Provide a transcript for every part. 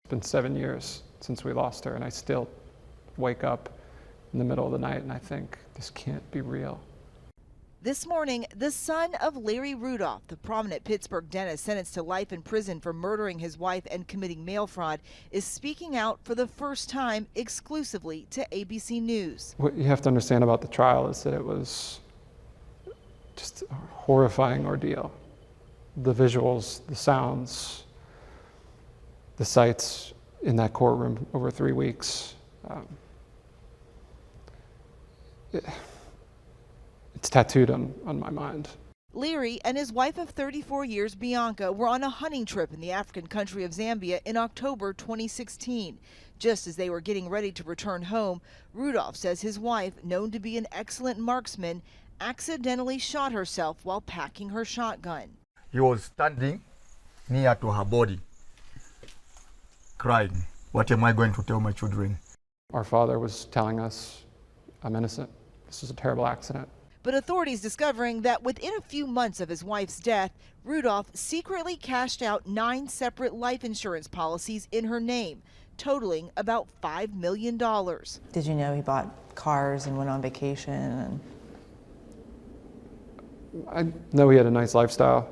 It's been 7 years since we lost her, and I still wake up in the middle of the night and I think, this can't be real. This morning, the son of Larry Rudolph, the prominent Pittsburgh dentist sentenced to life in prison for murdering his wife and committing mail fraud, is speaking out for the first time exclusively to ABC News. What you have to understand about the trial is that it was just a horrifying ordeal. The visuals, the sounds, the sights in that courtroom over 3 weeks. It's tattooed on my mind. Leary and his wife of 34 years, Bianca, were on a hunting trip in the African country of Zambia in October 2016. Just as they were getting ready to return home, Rudolph says his wife, known to be an excellent marksman, accidentally shot herself while packing her shotgun. He was standing near to her body, crying, "What am I going to tell my children?" Our father was telling us, I'm innocent. This was a terrible accident. But authorities discovering that within a few months of his wife's death, Rudolph secretly cashed out 9 separate life insurance policies in her name, totaling about $5 million. Did you know he bought cars and went on vacation? And I know he had a nice lifestyle,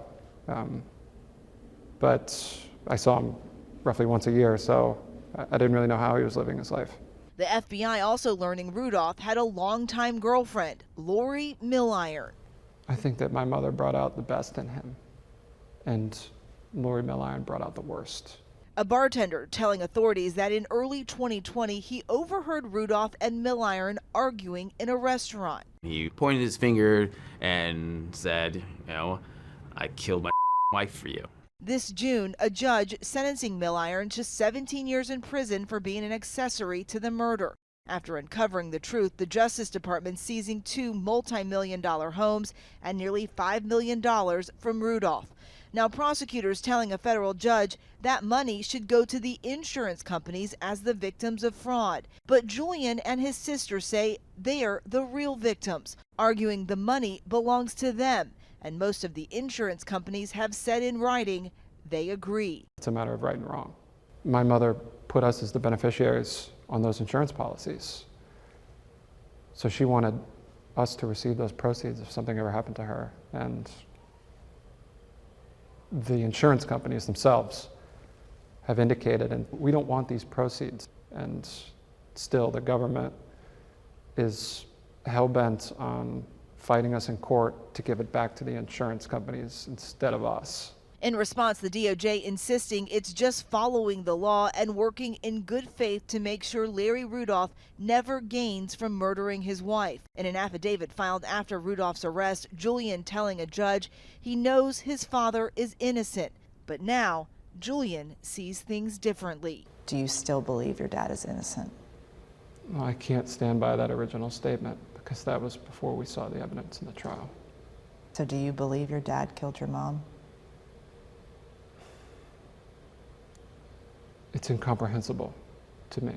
but I saw him roughly once a year, so I didn't really know how he was living his life. The FBI also learning Rudolph had a longtime girlfriend, Lori Milliron. I think that my mother brought out the best in him, and Lori Milliron brought out the worst. A bartender telling authorities that in early 2020, he overheard Rudolph and Milliron arguing in a restaurant. He pointed his finger and said, I killed my wife for you. This June, a judge sentencing Milliron to 17 years in prison for being an accessory to the murder. After uncovering the truth, the Justice Department seizing 2 multi-million-dollar homes and nearly $5 million from Rudolph. Now prosecutors telling a federal judge that money should go to the insurance companies as the victims of fraud. But Julian and his sister say they're the real victims, arguing the money belongs to them. And most of the insurance companies have said in writing they agree. It's a matter of right and wrong. My mother put us as the beneficiaries on those insurance policies. So she wanted us to receive those proceeds if something ever happened to her. And the insurance companies themselves have indicated, and we don't want these proceeds. And still the government is hell-bent on fighting us in court to give it back to the insurance companies instead of us. In response, the DOJ insisting it's just following the law and working in good faith to make sure Larry Rudolph never gains from murdering his wife. In an affidavit filed after Rudolph's arrest, Julian telling a judge he knows his father is innocent, but now Julian sees things differently. do you still believe your dad is innocent? Well, I can't stand by that original statement because that was before we saw the evidence in the trial. So do you believe your dad killed your mom? It's incomprehensible to me.